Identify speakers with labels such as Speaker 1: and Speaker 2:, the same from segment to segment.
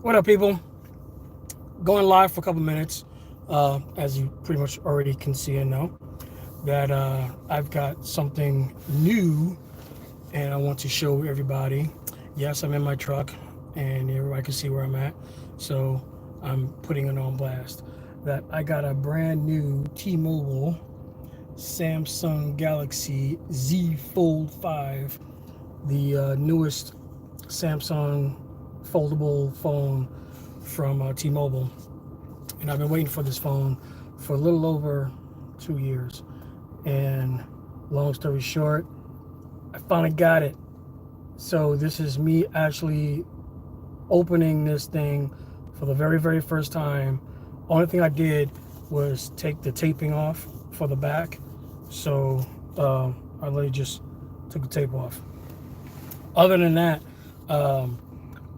Speaker 1: What up, people? Going live for a couple minutes. As you pretty much already can see and know, that I've got something new and I want to show everybody. Yes, I'm in my truck and everybody can see where I'm at. So I'm putting it on blast. That I got a brand new T-Mobile Samsung Galaxy Z Fold 5, the newest Samsung foldable phone from T-Mobile, and I've been waiting for this phone for a little over 2 years. And long story short, I finally got it. So this is me actually opening this thing for the very first time. Only thing I did was take the taping off for the back. So I literally just took the tape off. Other than that,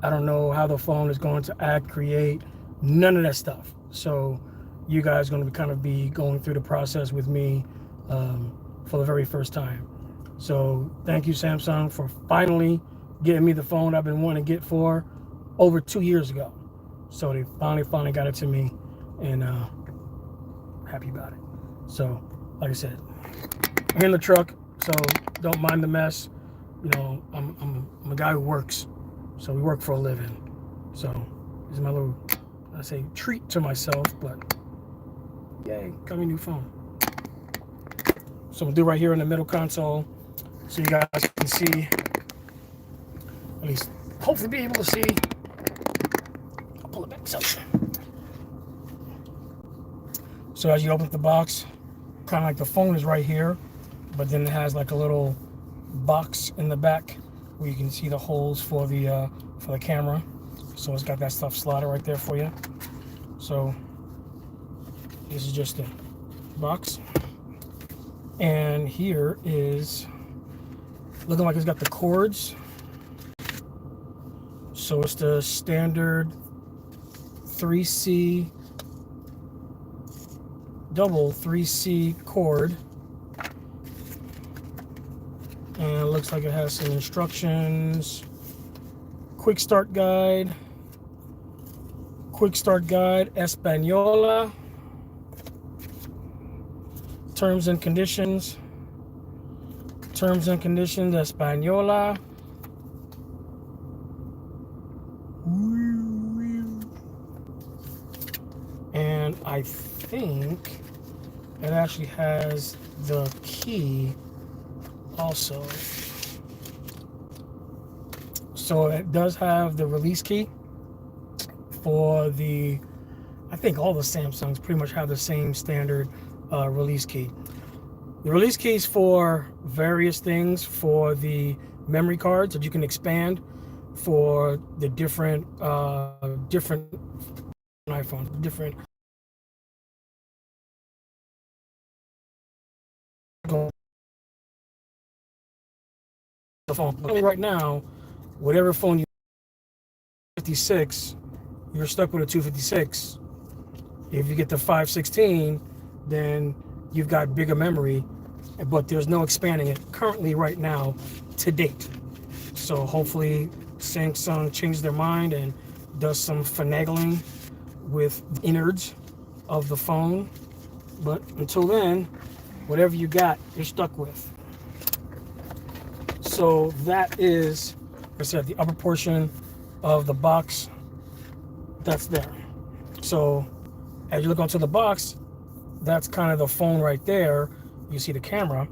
Speaker 1: I don't know how the phone is going to act, create, none of that stuff. So you guys are going to be going through the process with me for the very first time. So thank you, Samsung, for finally getting me the phone I've been wanting to get for over 2 years ago. So they finally got it to me, and happy about it. So like I said, I'm in the truck, so don't mind the mess. You know, I'm a guy who works, so we work for a living. So this is my little, I say, treat to myself, but yay, got me a new phone. So we'll do right here in the middle console, so you guys can see, at least hopefully be able to see. I'll pull it back. So as you open up the box, kind of like the phone is right here, but then it has like a little box in the back where you can see the holes for the camera. So it's got that stuff slotted right there for you. So this is just the box, and here is looking like it's got the cords. So it's the standard 3C double 3C cord, and it looks like it has some instructions, quick start guide, Española, terms and conditions, Española. And I think it actually has the key also. So it does have the release key for the, I think all the Samsungs pretty much have the same standard release key. The release keys for various things, for the memory cards that you can expand for the different iPhones, different the phone. Right now, whatever phone you 56, you're stuck with a 256. If you get the 516, then you've got bigger memory, but there's no expanding it currently right now to date. So hopefully Samsung changes their mind and does some finagling with the innards of the phone. But until then, whatever you got, you're stuck with. So that is, like I said, the upper portion of the box that's there. So as you look onto the box, that's kind of the phone right there. You see the camera,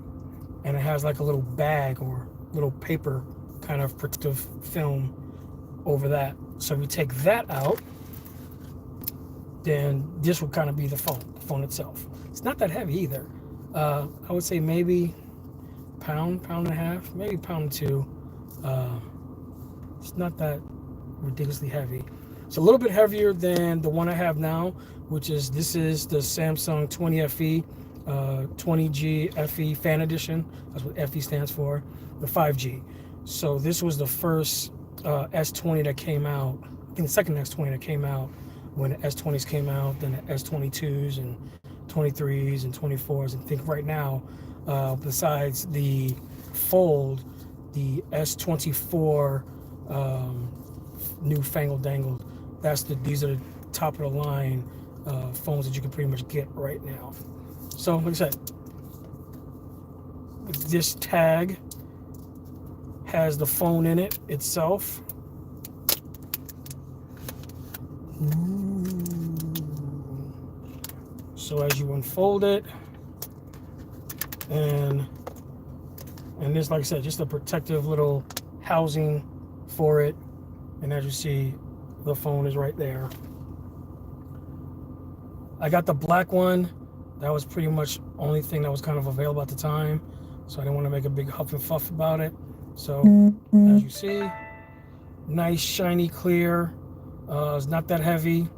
Speaker 1: and it has like a little bag or little paper kind of protective film over that. So if you take that out, then this would kind of be the phone itself. It's not that heavy either. I would say maybe pound and a half, maybe pound 2. It's not that ridiculously heavy. It's a little bit heavier than the one I have now, which is, this is the Samsung 20 FE, 20G FE Fan Edition. That's what FE stands for, the 5G. So this was the first S20 that came out. I think the second S20 that came out when the S20s came out, then the S22s and 23s and 24s. And I think right now, besides the Fold, the S24 newfangled dangled these are the top of the line phones that you can pretty much get right now. So like I said, this tag has the phone in it itself. So as you unfold it, and this, like I said, just a protective little housing for it. And as you see, the phone is right there. I got the black one. That was pretty much the only thing that was kind of available at the time, so I didn't want to make a big huff and fuss about it. So as you see, nice, shiny, clear. It's not that heavy.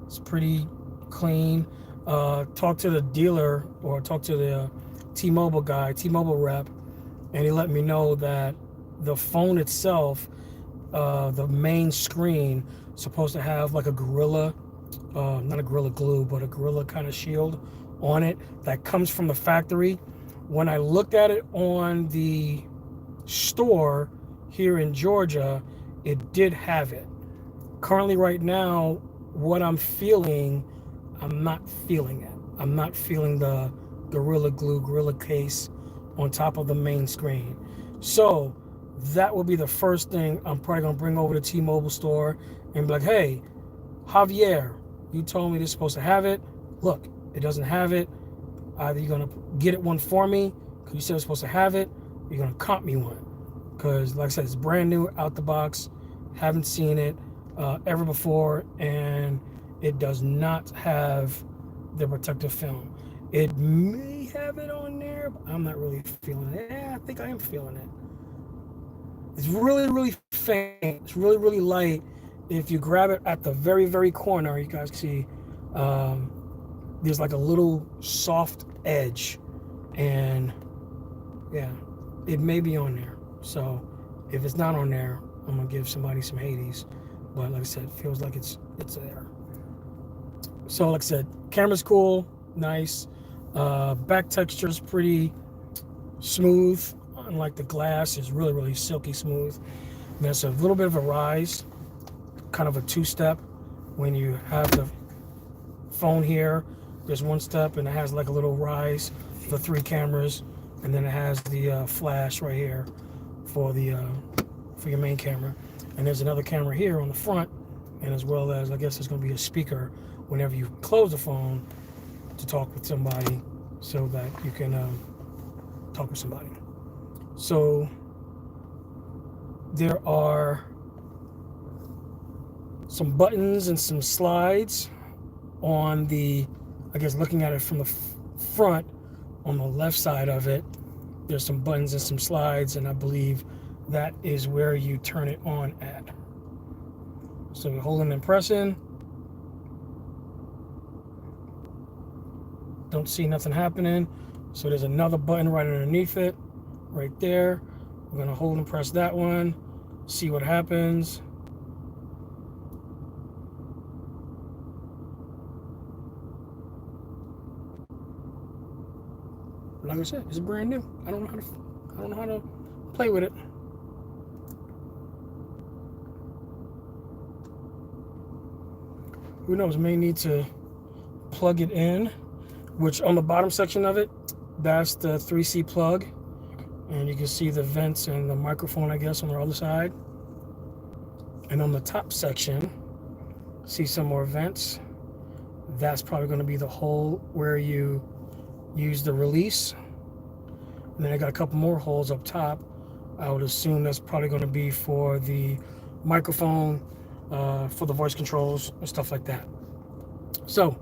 Speaker 1: It's pretty clean. Talk to the dealer, or talk to the T-Mobile guy, T-Mobile rep, and he let me know that the phone itself, the main screen, is supposed to have like a Gorilla, not a Gorilla Glue, but a Gorilla kind of shield on it that comes from the factory. When I looked at it on the store here in Georgia, it did have it. Currently right now, what I'm feeling, I'm not feeling it. I'm not feeling the Gorilla Glue, Gorilla case on top of the main screen. So that will be the first thing I'm probably gonna bring over to T-Mobile store and be like, hey, Javier, you told me this is supposed to have it. Look, it doesn't have it. Either you're gonna get it one for me, because you said it's supposed to have it, or you're gonna comp me one. Because like I said, it's brand new out the box. Haven't seen it ever before, and it does not have the protective film. It may have it on there, but I'm not really feeling it. I think I am feeling it. It's really, really faint. It's really, really light. If you grab it at the very, very corner, you guys can see there's like a little soft edge, and yeah, it may be on there. So if it's not on there, I'm gonna give somebody some Hades. But like I said, it feels like it's there. So like I said, camera's cool, nice. Back texture is pretty smooth. Unlike the glass, it's really, really silky smooth. And there's a little bit of a rise, kind of a two-step. When you have the phone here, there's one step, and it has like a little rise for 3 cameras, and then it has the flash right here for the for your main camera. And there's another camera here on the front, and as well as, I guess there's going to be a speaker whenever you close the phone to talk with somebody, so that you can talk with somebody. So there are some buttons and some slides on the, I guess looking at it from the front, on the left side of it, there's some buttons and some slides, and I believe that is where you turn it on at. So you're holding and pressing. Don't see nothing happening. So there's another button right underneath it, right there. We're gonna hold and press that one, see what happens. Like I said, it's brand new. I don't know how to play with it. Who knows? May need to plug it in, which on the bottom section of it, that's the 3C plug, and you can see the vents and the microphone, I guess, on the other side. And on the top section, see some more vents. That's probably going to be the hole where you use the release. And then I got a couple more holes up top. I would assume that's probably going to be for the microphone, for the voice controls and stuff like that. So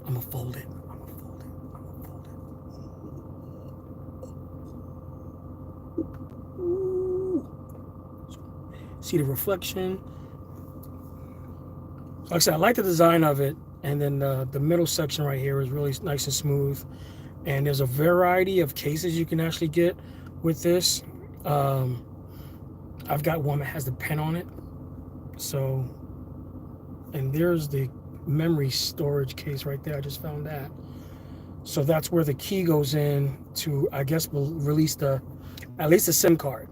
Speaker 1: I'm gonna fold it. See the reflection. Like I said, I like the design of it, and then the middle section right here is really nice and smooth. And there's a variety of cases you can actually get with this. I've got one that has the pen on it. So, and there's the memory storage case right there. I just found that. So that's where the key goes in to, I guess, release at least a SIM card.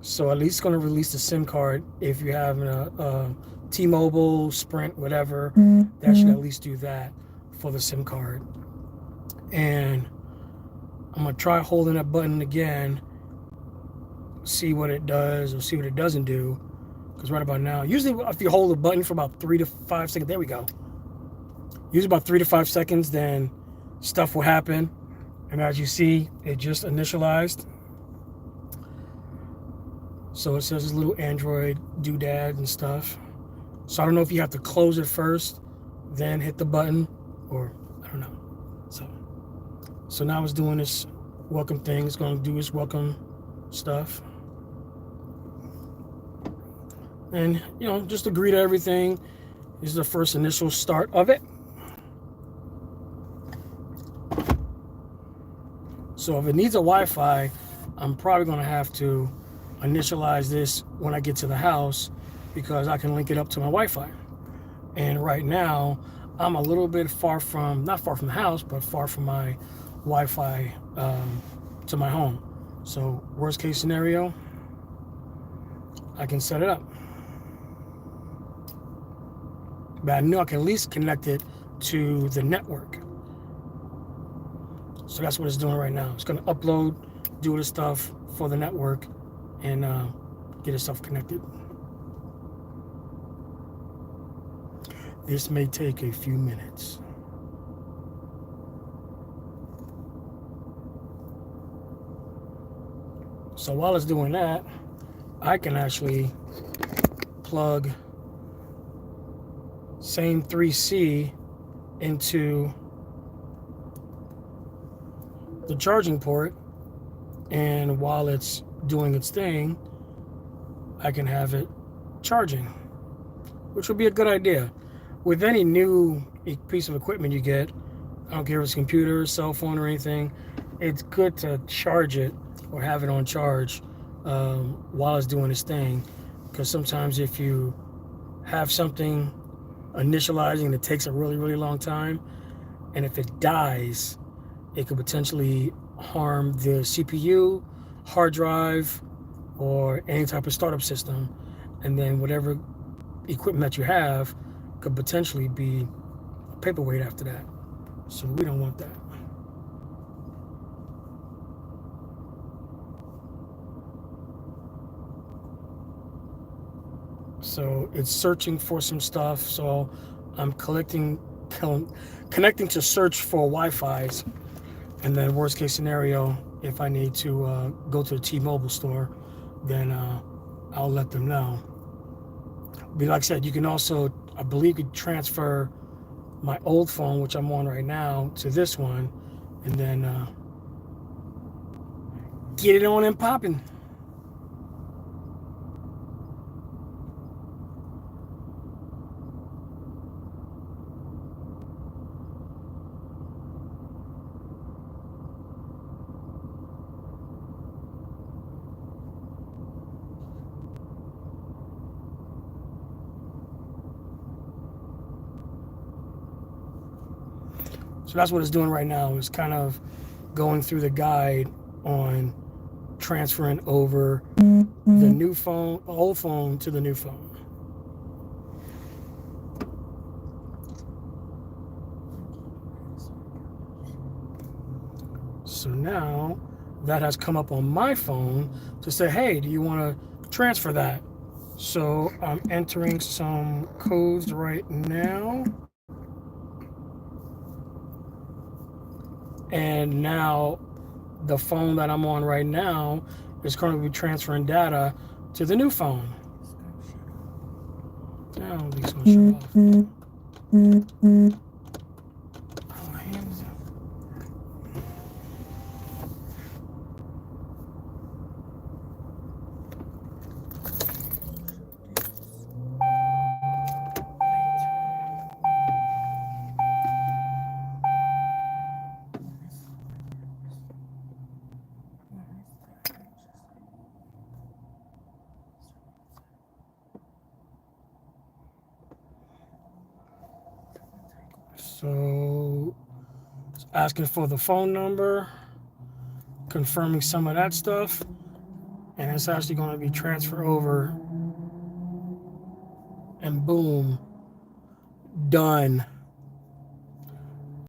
Speaker 1: So at least going to release the SIM card if you have a T-Mobile, Sprint, whatever, that should at least do that for the SIM card. And I'm gonna try holding that button again, see what it does or see what it doesn't do. Because right about now, usually if you hold the button for about 3 to 5 seconds, there we go. Usually about 3 to 5 seconds, then stuff will happen. And as you see, it just initialized. So it says this little Android doodad and stuff. So I don't know if you have to close it first, then hit the button, or I don't know. So now it's doing this welcome thing. It's going to do its welcome stuff. And, you know, just agree to everything. This is the first initial start of it. So if it needs a Wi-Fi, I'm probably going to have to initialize this when I get to the house, because I can link it up to my Wi-Fi. And right now, I'm a little bit far from, not far from the house, but far from my Wi-Fi to my home. So worst case scenario, I can set it up. But I know I can at least connect it to the network. So that's what it's doing right now. It's going to upload, do the stuff for the network, and get itself connected. This may take a few minutes. So while it's doing that, I can actually plug same 3C into the charging port, and while it's doing its thing, I can have it charging, which would be a good idea. With any new piece of equipment you get, I don't care if it's a computer, cell phone, or anything, it's good to charge it or have it on charge while it's doing its thing, because sometimes if you have something initializing and it takes a really, really long time, and if it dies, it could potentially harm the CPU, hard drive, or any type of startup system. And then whatever equipment that you have could potentially be a paperweight after that. So we don't want that. So it's searching for some stuff. So I'm connecting to search for Wi-Fi's. And then worst case scenario, if I need to go to the T-Mobile store, then I'll let them know. But like I said, you can also, I believe, you could transfer my old phone, which I'm on right now, to this one, and then get it on and popping. So that's what it's doing right now. It's kind of going through the guide on transferring over the new phone, old phone, to the new phone. So now that has come up on my phone to say, hey, do you want to transfer that? So I'm entering some codes right now. And now the phone that I'm on right now is currently transferring data to the new phone. Now these going to show off. Oh, hands up. So it's asking for the phone number, confirming some of that stuff, and it's actually going to be transferred over and and boom, done.